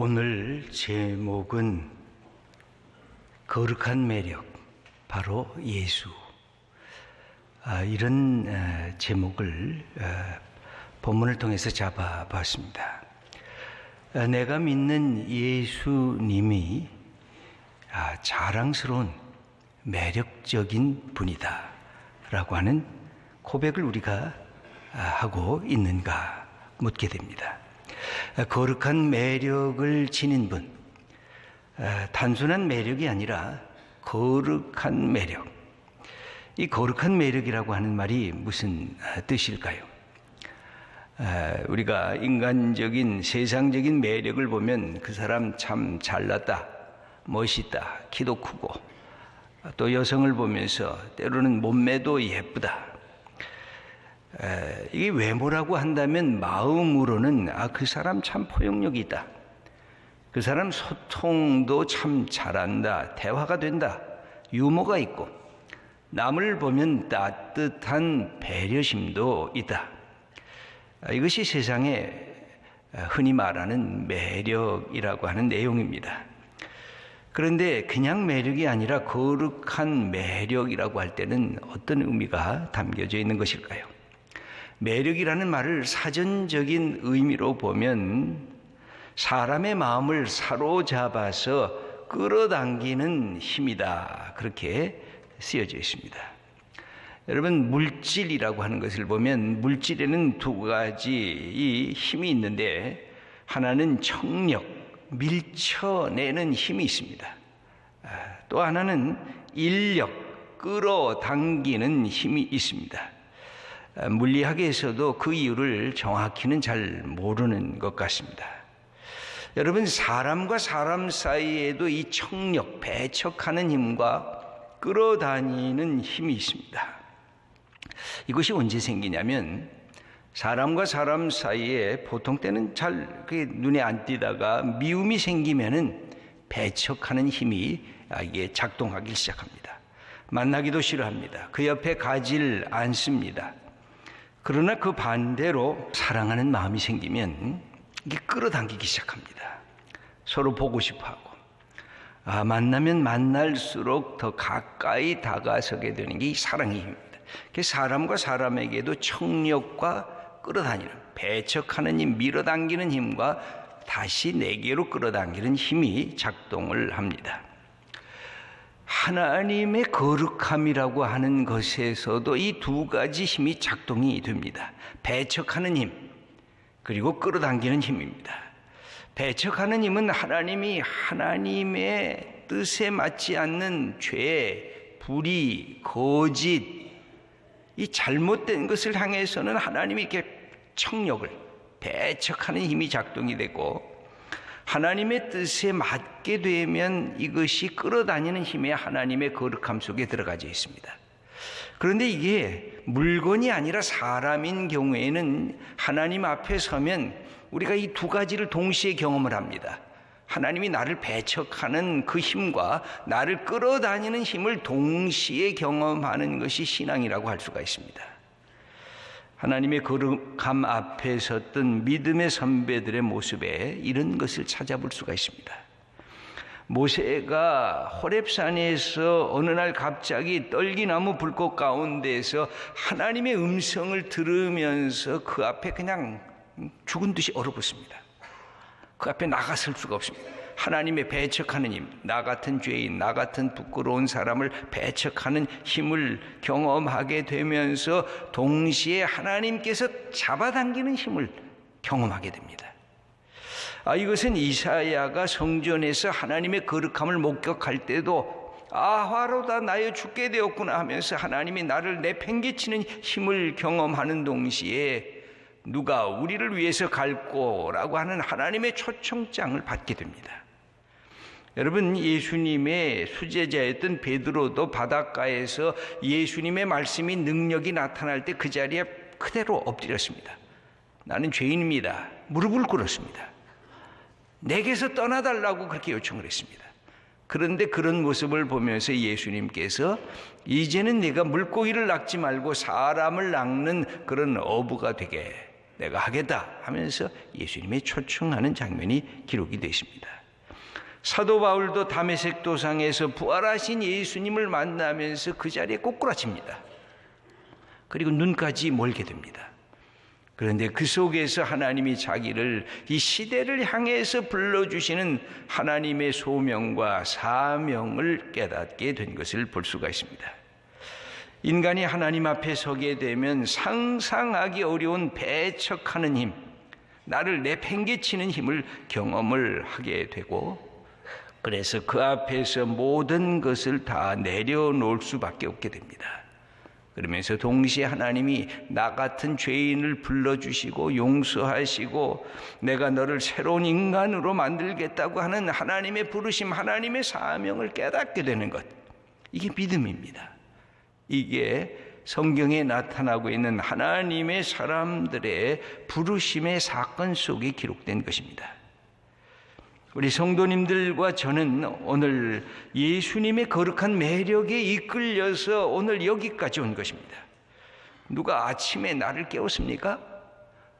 오늘 제목은 거룩한 매력, 바로 예수. 이런 제목을 본문을 통해서 잡아봤습니다. 내가 믿는 예수님이 자랑스러운 매력적인 분이다 라고 하는 고백을 우리가 하고 있는가 묻게 됩니다. 거룩한 매력을 지닌 분, 단순한 매력이 아니라 거룩한 매력. 이 거룩한 매력이라고 하는 말이 무슨 뜻일까요? 우리가 인간적인 세상적인 매력을 보면 그 사람 참 잘났다, 멋있다, 키도 크고, 또 여성을 보면서 때로는 몸매도 예쁘다. 이게 외모라고 한다면 마음으로는 그 사람 참 포용력이 있다, 그 사람 소통도 참 잘한다, 대화가 된다, 유머가 있고, 남을 보면 따뜻한 배려심도 있다. 이것이 세상에 흔히 말하는 매력이라고 하는 내용입니다. 그런데 그냥 매력이 아니라 거룩한 매력이라고 할 때는 어떤 의미가 담겨져 있는 것일까요? 매력이라는 말을 사전적인 의미로 보면 사람의 마음을 사로잡아서 끌어당기는 힘이다, 그렇게 쓰여져 있습니다. 여러분, 물질이라고 하는 것을 보면 물질에는 두 가지 힘이 있는데, 하나는 청력, 밀쳐내는 힘이 있습니다. 또 하나는 인력, 끌어당기는 힘이 있습니다. 물리학에서도 그 이유를 정확히는 잘 모르는 것 같습니다. 여러분, 사람과 사람 사이에도 이 청력, 배척하는 힘과 끌어다니는 힘이 있습니다. 이것이 언제 생기냐면, 사람과 사람 사이에 보통 때는 잘 눈에 안 띄다가 미움이 생기면은 배척하는 힘이 이게 작동하기 시작합니다. 만나기도 싫어합니다. 그 옆에 가질 않습니다. 그러나 그 반대로 사랑하는 마음이 생기면 이게 끌어당기기 시작합니다. 서로 보고 싶어하고, 만나면 만날수록 더 가까이 다가서게 되는 게 이 사랑의 힘입니다. 사람과 사람에게도 청력과 끌어다니는, 배척하는 힘, 밀어당기는 힘과 다시 내게로 끌어당기는 힘이 작동을 합니다. 하나님의 거룩함이라고 하는 것에서도 이 두 가지 힘이 작동이 됩니다. 배척하는 힘, 그리고 끌어당기는 힘입니다. 배척하는 힘은 하나님이 하나님의 뜻에 맞지 않는 죄, 불의, 거짓, 이 잘못된 것을 향해서는 하나님이 이렇게 청력을, 배척하는 힘이 작동이 되고, 하나님의 뜻에 맞게 되면 이것이 끌어다니는 힘에 하나님의 거룩함 속에 들어가져 있습니다. 그런데 이게 물건이 아니라 사람인 경우에는 하나님 앞에 서면 우리가 이 두 가지를 동시에 경험을 합니다. 하나님이 나를 배척하는 그 힘과 나를 끌어다니는 힘을 동시에 경험하는 것이 신앙이라고 할 수가 있습니다. 하나님의 거룩함 앞에 섰던 믿음의 선배들의 모습에 이런 것을 찾아볼 수가 있습니다. 모세가 호렙산에서 어느 날 갑자기 떨기나무 불꽃 가운데에서 하나님의 음성을 들으면서 그 앞에 그냥 죽은 듯이 얼어붙습니다. 그 앞에 나가설 수가 없습니다. 하나님의 배척하는 힘, 나 같은 죄인, 나 같은 부끄러운 사람을 배척하는 힘을 경험하게 되면서 동시에 하나님께서 잡아당기는 힘을 경험하게 됩니다. 이것은 이사야가 성전에서 하나님의 거룩함을 목격할 때도 화로다 나여 죽게 되었구나 하면서 하나님이 나를 내팽개치는 힘을 경험하는 동시에 누가 우리를 위해서 갈고라고 하는 하나님의 초청장을 받게 됩니다. 여러분, 예수님의 수제자였던 베드로도 바닷가에서 예수님의 말씀이, 능력이 나타날 때 그 자리에 그대로 엎드렸습니다. 나는 죄인입니다. 무릎을 꿇었습니다. 내게서 떠나달라고 그렇게 요청을 했습니다. 그런데 그런 모습을 보면서 예수님께서 이제는 네가 물고기를 낚지 말고 사람을 낚는 그런 어부가 되게 내가 하겠다 하면서 예수님의 초청하는 장면이 기록이 되어 있습니다. 사도 바울도 다메섹 도상에서 부활하신 예수님을 만나면서 그 자리에 꼬꾸라칩니다. 그리고 눈까지 멀게 됩니다. 그런데 그 속에서 하나님이 자기를 이 시대를 향해서 불러주시는 하나님의 소명과 사명을 깨닫게 된 것을 볼 수가 있습니다. 인간이 하나님 앞에 서게 되면 상상하기 어려운 배척하는 힘, 나를 내팽개치는 힘을 경험을 하게 되고, 그래서 그 앞에서 모든 것을 다 내려놓을 수밖에 없게 됩니다. 그러면서 동시에 하나님이 나 같은 죄인을 불러주시고 용서하시고 내가 너를 새로운 인간으로 만들겠다고 하는 하나님의 부르심, 하나님의 사명을 깨닫게 되는 것, 이게 믿음입니다. 이게 성경에 나타나고 있는 하나님의 사람들의 부르심의 사건 속에 기록된 것입니다. 우리 성도님들과 저는 오늘 예수님의 거룩한 매력에 이끌려서 오늘 여기까지 온 것입니다. 누가 아침에 나를 깨웠습니까?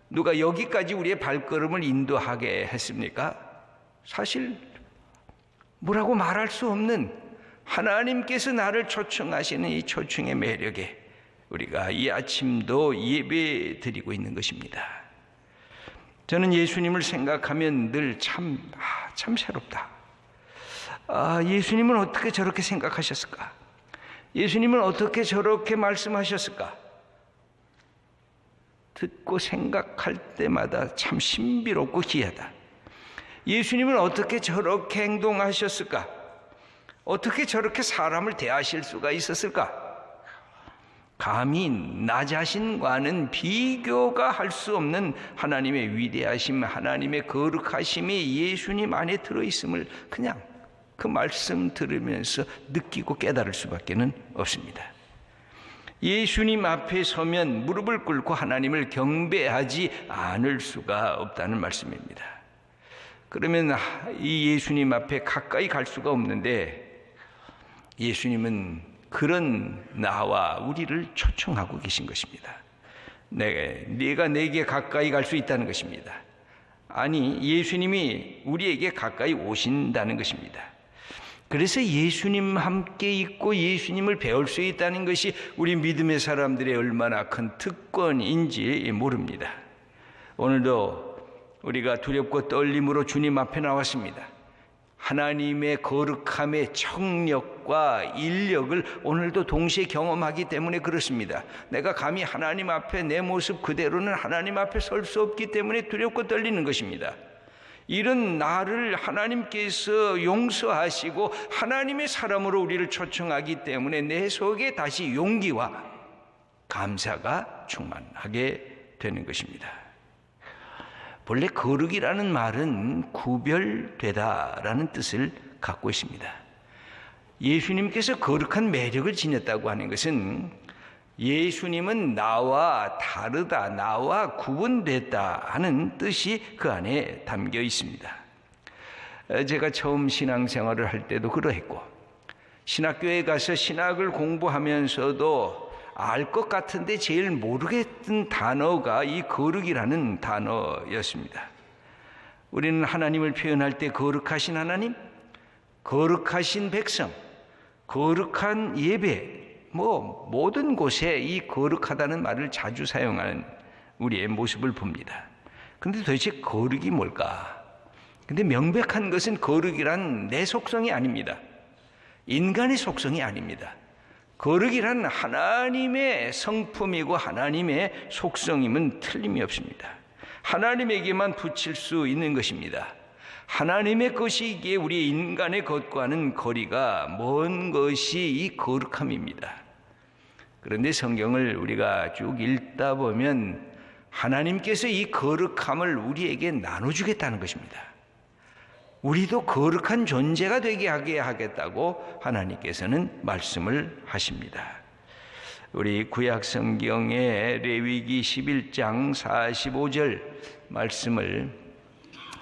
누가 여기까지 우리의 발걸음을 인도하게 했습니까? 사실 뭐라고 말할 수 없는 하나님께서 나를 초청하시는 이 초청의 매력에 우리가 이 아침도 예배 드리고 있는 것입니다. 저는 예수님을 생각하면 늘 참 새롭다. 예수님은 어떻게 저렇게 생각하셨을까? 예수님은 어떻게 저렇게 말씀하셨을까? 듣고 생각할 때마다 참 신비롭고 기이하다. 예수님은 어떻게 저렇게 행동하셨을까? 어떻게 저렇게 사람을 대하실 수가 있었을까? 감히 나 자신과는 비교가 할 수 없는 하나님의 위대하심, 하나님의 거룩하심이 예수님 안에 들어있음을 그냥 그 말씀 들으면서 느끼고 깨달을 수밖에 없습니다. 예수님 앞에 서면 무릎을 꿇고 하나님을 경배하지 않을 수가 없다는 말씀입니다. 그러면 이 예수님 앞에 가까이 갈 수가 없는데 예수님은 그런 나와 우리를 초청하고 계신 것입니다. 네가 내게 가까이 갈 수 있다는 것입니다. 아니, 예수님이 우리에게 가까이 오신다는 것입니다. 그래서 예수님 함께 있고 예수님을 배울 수 있다는 것이 우리 믿음의 사람들의 얼마나 큰 특권인지 모릅니다. 오늘도 우리가 두렵고 떨림으로 주님 앞에 나왔습니다. 하나님의 거룩함의 청력과 인력을 오늘도 동시에 경험하기 때문에 그렇습니다. 내가 감히 하나님 앞에 내 모습 그대로는 하나님 앞에 설 수 없기 때문에 두렵고 떨리는 것입니다. 이런 나를 하나님께서 용서하시고 하나님의 사람으로 우리를 초청하기 때문에 내 속에 다시 용기와 감사가 충만하게 되는 것입니다. 본래 거룩이라는 말은 구별되다라는 뜻을 갖고 있습니다. 예수님께서 거룩한 매력을 지녔다고 하는 것은 예수님은 나와 다르다, 나와 구분됐다 하는 뜻이 그 안에 담겨 있습니다. 제가 처음 신앙생활을 할 때도 그러했고 신학교에 가서 신학을 공부하면서도 알 것 같은데 제일 모르겠던 단어가 이 거룩이라는 단어였습니다. 우리는 하나님을 표현할 때 거룩하신 하나님, 거룩하신 백성, 거룩한 예배, 모든 곳에 이 거룩하다는 말을 자주 사용하는 우리의 모습을 봅니다. 그런데 도대체 거룩이 뭘까? 근데 명백한 것은 거룩이란 내 속성이 아닙니다. 인간의 속성이 아닙니다. 거룩이란 하나님의 성품이고 하나님의 속성임은 틀림이 없습니다. 하나님에게만 붙일 수 있는 것입니다. 하나님의 것이기에 우리 인간의 것과는 거리가 먼 것이 이 거룩함입니다. 그런데 성경을 우리가 쭉 읽다 보면 하나님께서 이 거룩함을 우리에게 나눠주겠다는 것입니다. 우리도 거룩한 존재가 되게 하게 하겠다고 하나님께서는 말씀을 하십니다. 우리 구약 성경의 레위기 11장 45절 말씀을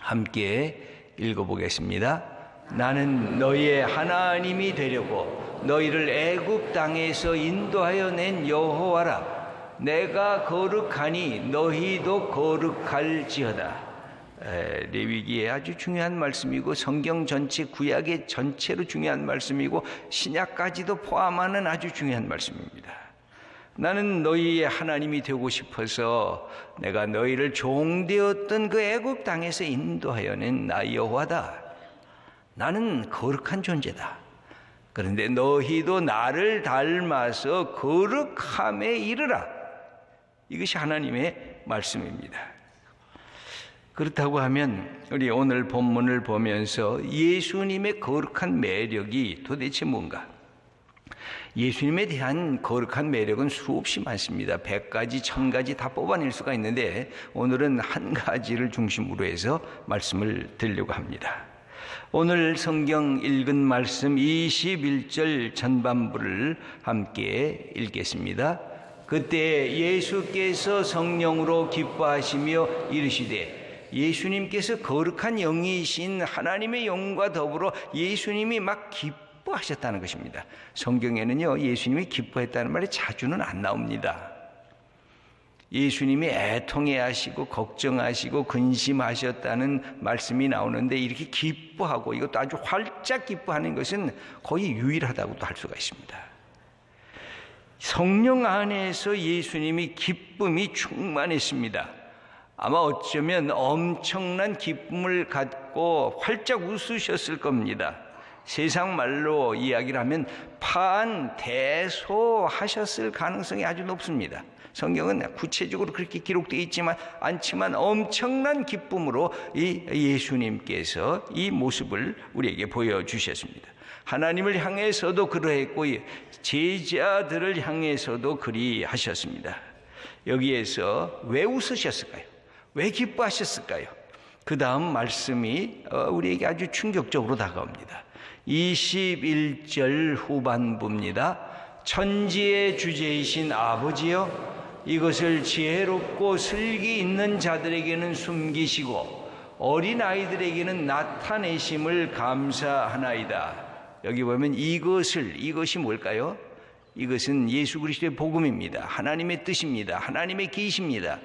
함께 읽어보겠습니다. 나는 너희의 하나님이 되려고 너희를 애굽 땅에서 인도하여 낸 여호와라. 내가 거룩하니 너희도 거룩할지어다. 레위기에 아주 중요한 말씀이고 성경 전체 구약의 전체로 중요한 말씀이고 신약까지도 포함하는 아주 중요한 말씀입니다. 나는 너희의 하나님이 되고 싶어서 내가 너희를 종되었던 그 애굽 땅에서 인도하여낸 나 여호와다. 나는 거룩한 존재다. 그런데 너희도 나를 닮아서 거룩함에 이르라. 이것이 하나님의 말씀입니다. 그렇다고 하면 우리 오늘 본문을 보면서 예수님의 거룩한 매력이 도대체 뭔가? 예수님에 대한 거룩한 매력은 수없이 많습니다. 100가지, 1000가지 다 뽑아낼 수가 있는데 오늘은 한 가지를 중심으로 해서 말씀을 드리려고 합니다. 오늘 성경 읽은 말씀 21절 전반부를 함께 읽겠습니다. 그때 예수께서 성령으로 기뻐하시며 이르시되, 예수님께서 거룩한 영이신 하나님의 영과 더불어 예수님이 막 기뻐하셨다는 것입니다. 성경에는요, 예수님이 기뻐했다는 말이 자주는 안 나옵니다. 예수님이 애통해하시고 걱정하시고 근심하셨다는 말씀이 나오는데 이렇게 기뻐하고 이것도 아주 활짝 기뻐하는 것은 거의 유일하다고도 할 수가 있습니다. 성령 안에서 예수님이 기쁨이 충만했습니다. 아마 어쩌면 엄청난 기쁨을 갖고 활짝 웃으셨을 겁니다. 세상 말로 이야기를 하면 판대소하셨을 가능성이 아주 높습니다. 성경은 구체적으로 그렇게 기록되어 있지만 않지만 엄청난 기쁨으로 이 예수님께서 이 모습을 우리에게 보여주셨습니다. 하나님을 향해서도 그러했고 제자들을 향해서도 그리하셨습니다. 여기에서 왜 웃으셨을까요? 왜 기뻐하셨을까요? 그 다음 말씀이 우리에게 아주 충격적으로 다가옵니다. 21절 후반부입니다. 천지의 주제이신 아버지여, 이것을 지혜롭고 슬기 있는 자들에게는 숨기시고 어린아이들에게는 나타내심을 감사하나이다. 여기 보면 이것이 뭘까요? 이것은 예수 그리스도의 복음입니다. 하나님의 뜻입니다. 하나님의 계시입니다.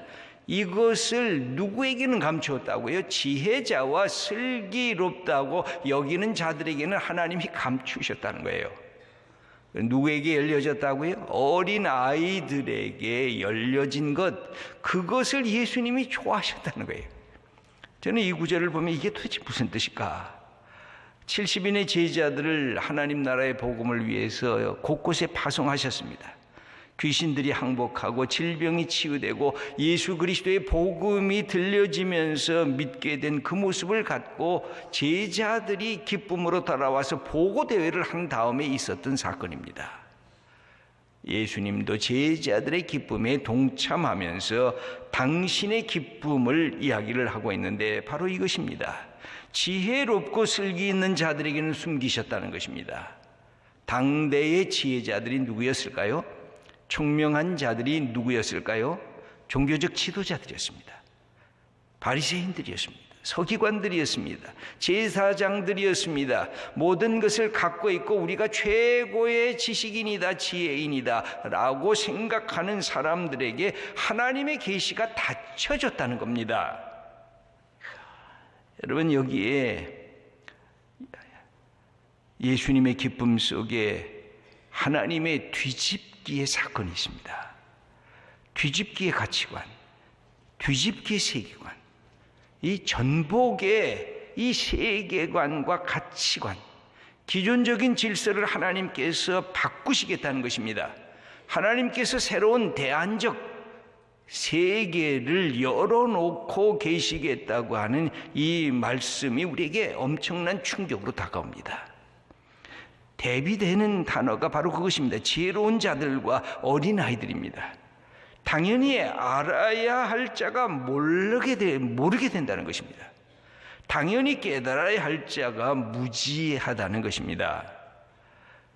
이것을 누구에게는 감추었다고요? 지혜자와 슬기롭다고 여기는 자들에게는 하나님이 감추셨다는 거예요. 누구에게 열려졌다고요? 어린 아이들에게 열려진 것, 그것을 예수님이 좋아하셨다는 거예요. 저는 이 구절을 보면 이게 도대체 무슨 뜻일까? 70인의 제자들을 하나님 나라의 복음을 위해서 곳곳에 파송하셨습니다. 귀신들이 항복하고 질병이 치유되고 예수 그리스도의 복음이 들려지면서 믿게 된 그 모습을 갖고 제자들이 기쁨으로 돌아와서 보고대회를 한 다음에 있었던 사건입니다. 예수님도 제자들의 기쁨에 동참하면서 당신의 기쁨을 이야기를 하고 있는데 바로 이것입니다. 지혜롭고 슬기 있는 자들에게는 숨기셨다는 것입니다. 당대의 지혜자들이 누구였을까요? 총명한 자들이 누구였을까요? 종교적 지도자들이었습니다. 바리새인들이었습니다. 서기관들이었습니다. 제사장들이었습니다. 모든 것을 갖고 있고 우리가 최고의 지식인이다, 지혜인이다 라고 생각하는 사람들에게 하나님의 계시가 닫혀졌다는 겁니다. 여러분, 여기에 예수님의 기쁨 속에 하나님의 뒤집기의 사건이 있습니다. 뒤집기의 가치관, 뒤집기의 세계관, 이 전복의 이 세계관과 가치관, 기존적인 질서를 하나님께서 바꾸시겠다는 것입니다. 하나님께서 새로운 대안적 세계를 열어놓고 계시겠다고 하는 이 말씀이 우리에게 엄청난 충격으로 다가옵니다. 대비되는 단어가 바로 그것입니다. 지혜로운 자들과 어린아이들입니다. 당연히 알아야 할 자가 모르게 된다는 것입니다. 당연히 깨달아야 할 자가 무지하다는 것입니다.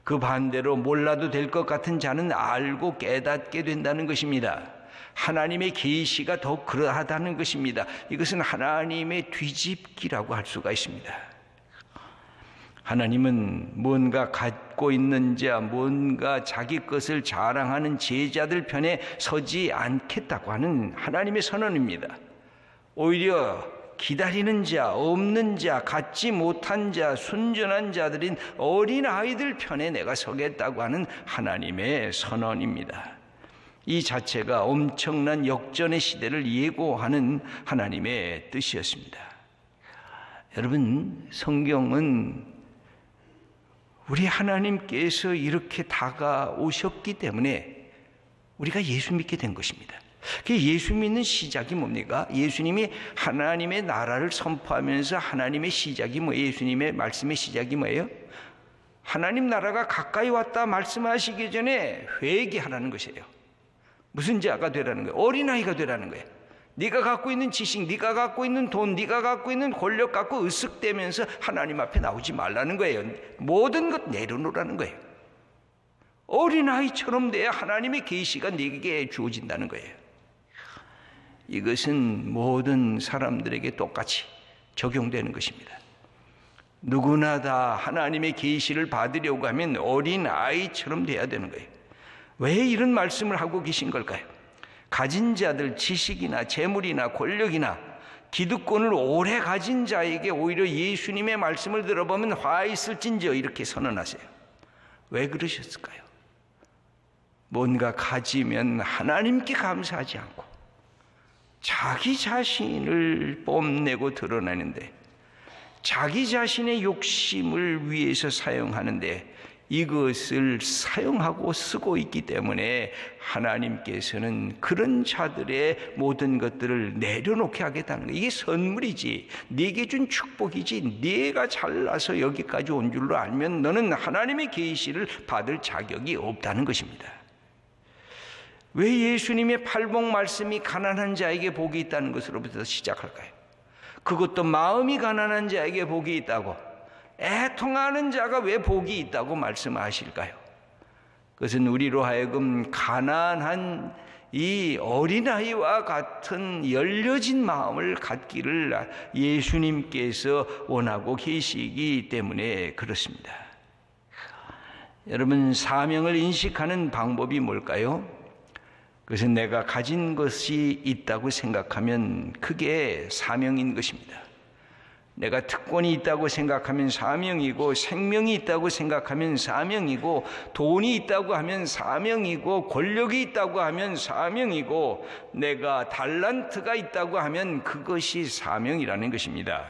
그 반대로 몰라도 될 것 같은 자는 알고 깨닫게 된다는 것입니다. 하나님의 계시가 더 그러하다는 것입니다. 이것은 하나님의 뒤집기라고 할 수가 있습니다. 하나님은 뭔가 갖고 있는 자, 뭔가 자기 것을 자랑하는 제자들 편에 서지 않겠다고 하는 하나님의 선언입니다. 오히려 기다리는 자, 없는 자, 갖지 못한 자, 순전한 자들인 어린 아이들 편에 내가 서겠다고 하는 하나님의 선언입니다. 이 자체가 엄청난 역전의 시대를 예고하는 하나님의 뜻이었습니다. 여러분, 성경은 우리 하나님께서 이렇게 다가오셨기 때문에 우리가 예수 믿게 된 것입니다. 예수 믿는 시작이 뭡니까? 예수님이 하나님의 나라를 선포하면서 하나님의 시작이 뭐예요? 예수님의 말씀의 시작이 뭐예요? 하나님 나라가 가까이 왔다 말씀하시기 전에 회개하라는 것이에요. 무슨 자가 되라는 거예요? 어린아이가 되라는 거예요. 네가 갖고 있는 지식, 네가 갖고 있는 돈, 네가 갖고 있는 권력 갖고 으쓱대면서 하나님 앞에 나오지 말라는 거예요. 모든 것 내려놓으라는 거예요. 어린아이처럼 돼야 하나님의 계시가 네게 주어진다는 거예요. 이것은 모든 사람들에게 똑같이 적용되는 것입니다. 누구나 다 하나님의 계시를 받으려고 하면 어린아이처럼 돼야 되는 거예요. 왜 이런 말씀을 하고 계신 걸까요? 가진 자들, 지식이나 재물이나 권력이나 기득권을 오래 가진 자에게 오히려 예수님의 말씀을 들어보면 화 있을진저 이렇게 선언하세요. 왜 그러셨을까요? 뭔가 가지면 하나님께 감사하지 않고 자기 자신을 뽐내고 드러내는데, 자기 자신의 욕심을 위해서 사용하는데 이것을 사용하고 쓰고 있기 때문에 하나님께서는 그런 자들의 모든 것들을 내려놓게 하겠다는 거예요. 이게 선물이지, 네게 준 축복이지, 네가 잘나서 여기까지 온 줄로 알면 너는 하나님의 계시를 받을 자격이 없다는 것입니다. 왜 예수님의 팔복 말씀이 가난한 자에게 복이 있다는 것으로부터 시작할까요? 그것도 마음이 가난한 자에게 복이 있다고, 애통하는 자가 왜 복이 있다고 말씀하실까요? 그것은 우리로 하여금 가난한 이 어린아이와 같은 열려진 마음을 갖기를 예수님께서 원하고 계시기 때문에 그렇습니다. 여러분, 사명을 인식하는 방법이 뭘까요? 그것은 내가 가진 것이 있다고 생각하면 그게 사명인 것입니다. 내가 특권이 있다고 생각하면 사명이고, 생명이 있다고 생각하면 사명이고, 돈이 있다고 하면 사명이고, 권력이 있다고 하면 사명이고, 내가 달란트가 있다고 하면 그것이 사명이라는 것입니다.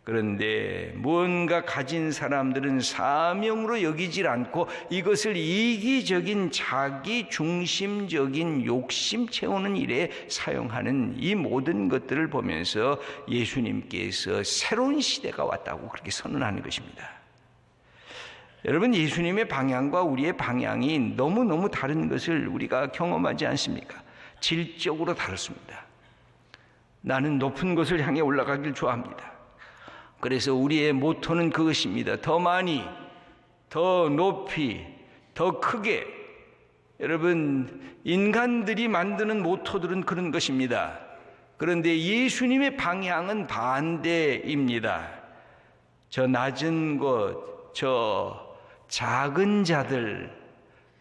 그런데 무언가 가진 사람들은 사명으로 여기질 않고 이것을 이기적인 자기 중심적인 욕심 채우는 일에 사용하는 이 모든 것들을 보면서 예수님께서 새로운 시대가 왔다고 그렇게 선언하는 것입니다. 여러분, 예수님의 방향과 우리의 방향이 너무너무 다른 것을 우리가 경험하지 않습니까? 질적으로 다릅니다. 나는 높은 곳을 향해 올라가길 좋아합니다. 그래서 우리의 모토는 그것입니다. 더 많이, 더 높이, 더 크게. 여러분, 인간들이 만드는 모토들은 그런 것입니다. 그런데 예수님의 방향은 반대입니다. 저 낮은 곳, 저 작은 자들,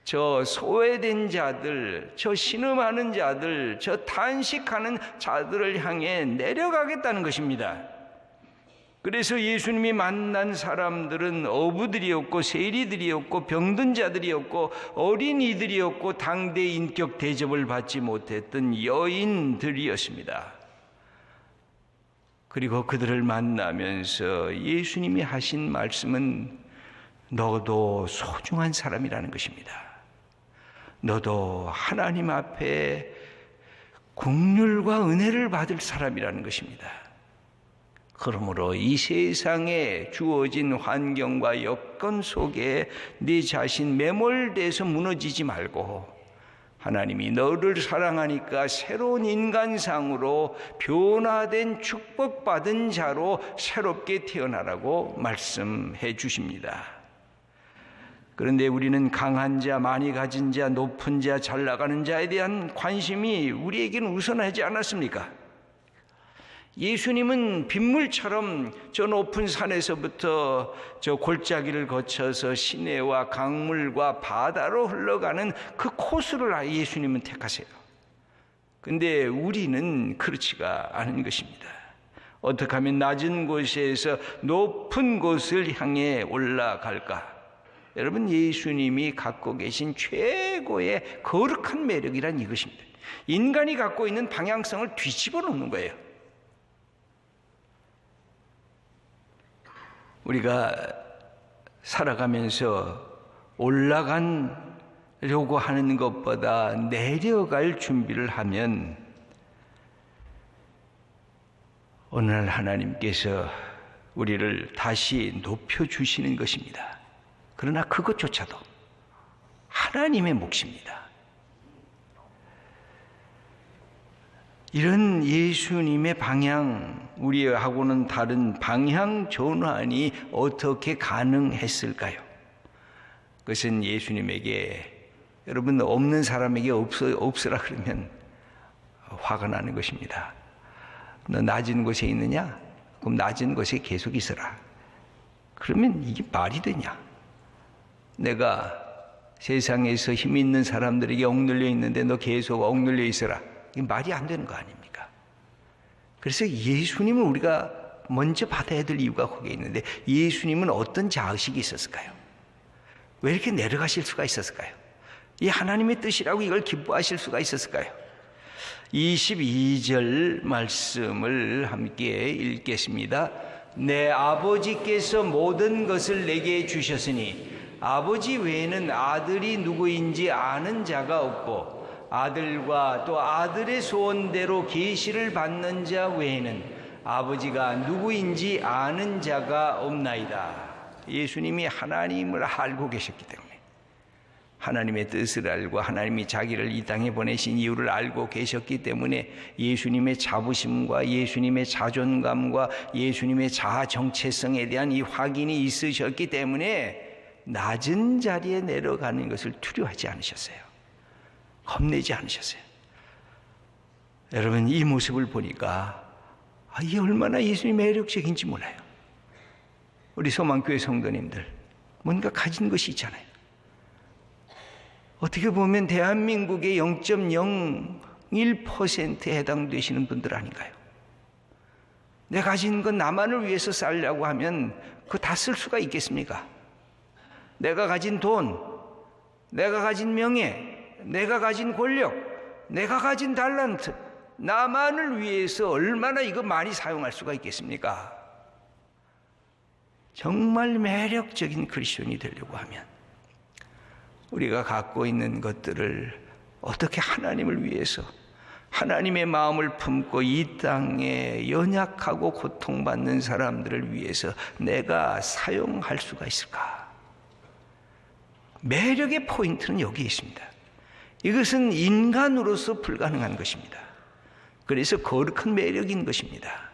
저 소외된 자들, 저 신음하는 자들, 저 탄식하는 자들을 향해 내려가겠다는 것입니다. 그래서 예수님이 만난 사람들은 어부들이었고, 세리들이었고, 병든 자들이었고, 어린이들이었고, 당대 인격 대접을 받지 못했던 여인들이었습니다. 그리고 그들을 만나면서 예수님이 하신 말씀은 너도 소중한 사람이라는 것입니다. 너도 하나님 앞에 긍휼과 은혜를 받을 사람이라는 것입니다. 그러므로 이 세상에 주어진 환경과 여건 속에 네 자신 매몰돼서 무너지지 말고, 하나님이 너를 사랑하니까 새로운 인간상으로 변화된 축복받은 자로 새롭게 태어나라고 말씀해 주십니다. 그런데 우리는 강한 자, 많이 가진 자, 높은 자, 잘 나가는 자에 대한 관심이 우리에게는 우선하지 않았습니까? 예수님은 빗물처럼 저 높은 산에서부터 저 골짜기를 거쳐서 시내와 강물과 바다로 흘러가는 그 코스를 예수님은 택하세요. 근데 우리는 그렇지가 않은 것입니다. 어떻게 하면 낮은 곳에서 높은 곳을 향해 올라갈까? 여러분, 예수님이 갖고 계신 최고의 거룩한 매력이란 이것입니다. 인간이 갖고 있는 방향성을 뒤집어 놓는 거예요. 우리가 살아가면서 올라가려고 하는 것보다 내려갈 준비를 하면 어느 날 하나님께서 우리를 다시 높여주시는 것입니다. 그러나 그것조차도 하나님의 몫입니다. 이런 예수님의 방향, 우리하고는 다른 방향 전환이 어떻게 가능했을까요? 그것은 예수님에게, 여러분, 없는 사람에게 없으라 그러면 화가 나는 것입니다. 너 낮은 곳에 있느냐? 그럼 낮은 곳에 계속 있어라. 그러면 이게 말이 되냐? 내가 세상에서 힘 있는 사람들에게 억눌려 있는데 너 계속 억눌려 있어라. 이게 말이 안 되는 거 아닙니까? 그래서 예수님을 우리가 먼저 받아야 될 이유가 거기에 있는데, 예수님은 어떤 자의식이 있었을까요? 왜 이렇게 내려가실 수가 있었을까요? 이 하나님의 뜻이라고 이걸 기뻐하실 수가 있었을까요? 22절 말씀을 함께 읽겠습니다. 내 아버지께서 모든 것을 내게 주셨으니 아버지 외에는 아들이 누구인지 아는 자가 없고 아들과 또 아들의 소원대로 계시를 받는 자 외에는 아버지가 누구인지 아는 자가 없나이다. 예수님이 하나님을 알고 계셨기 때문에, 하나님의 뜻을 알고 하나님이 자기를 이 땅에 보내신 이유를 알고 계셨기 때문에 예수님의 자부심과 예수님의 자존감과 예수님의 자아 정체성에 대한 이 확인이 있으셨기 때문에 낮은 자리에 내려가는 것을 두려워하지 않으셨어요. 겁내지 않으셨어요. 여러분, 이 모습을 보니까 이게 얼마나 예수님이 매력적인지 몰라요. 우리 소망교회 성도님들, 뭔가 가진 것이 있잖아요. 어떻게 보면 대한민국의 0.01%에 해당되시는 분들 아닌가요? 내가 가진 건 나만을 위해서 살려고 하면 그거 다 쓸 수가 있겠습니까? 내가 가진 돈, 내가 가진 명예, 내가 가진 권력, 내가 가진 달란트, 나만을 위해서 얼마나 이거 많이 사용할 수가 있겠습니까? 정말 매력적인 그리스도인이 되려고 하면 우리가 갖고 있는 것들을 어떻게 하나님을 위해서, 하나님의 마음을 품고 이 땅에 연약하고 고통받는 사람들을 위해서 내가 사용할 수가 있을까? 매력의 포인트는 여기에 있습니다. 이것은 인간으로서 불가능한 것입니다. 그래서 거룩한 매력인 것입니다.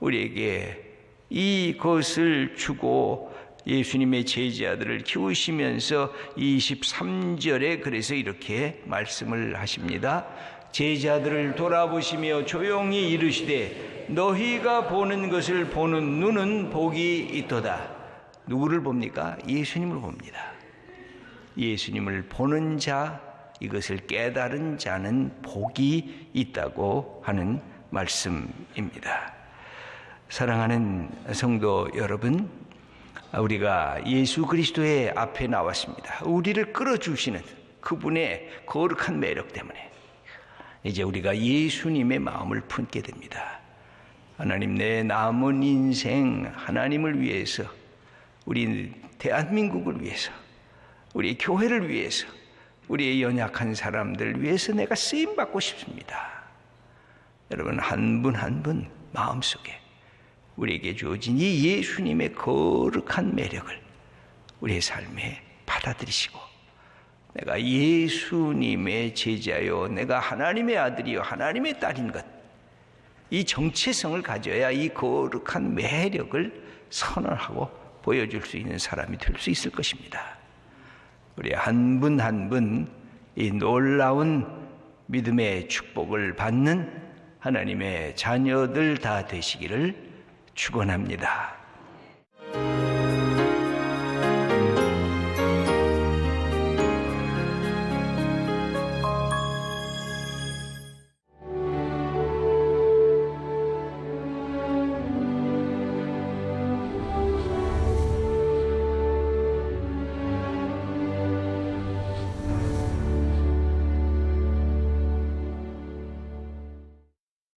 우리에게 이것을 주고 예수님의 제자들을 키우시면서 23절에 그래서 이렇게 말씀을 하십니다. 제자들을 돌아보시며 조용히 이르시되 너희가 보는 것을 보는 눈은 복이 있도다. 누구를 봅니까? 예수님을 봅니다. 예수님을 보는 자, 이것을 깨달은 자는 복이 있다고 하는 말씀입니다. 사랑하는 성도 여러분, 우리가 예수 그리스도의 앞에 나왔습니다. 우리를 끌어주시는 그분의 거룩한 매력 때문에 이제 우리가 예수님의 마음을 품게 됩니다. 하나님, 내 남은 인생 하나님을 위해서, 우리 대한민국을 위해서, 우리 교회를 위해서, 우리의 연약한 사람들을 위해서 내가 쓰임받고 싶습니다. 여러분, 한 분 한 분 마음속에 우리에게 주어진 이 예수님의 거룩한 매력을 우리의 삶에 받아들이시고, 내가 예수님의 제자요, 내가 하나님의 아들이요 하나님의 딸인 것, 이 정체성을 가져야 이 거룩한 매력을 선언하고 보여줄 수 있는 사람이 될 수 있을 것입니다. 우리 한 분 한 분 이 놀라운 믿음의 축복을 받는 하나님의 자녀들 다 되시기를 축원합니다.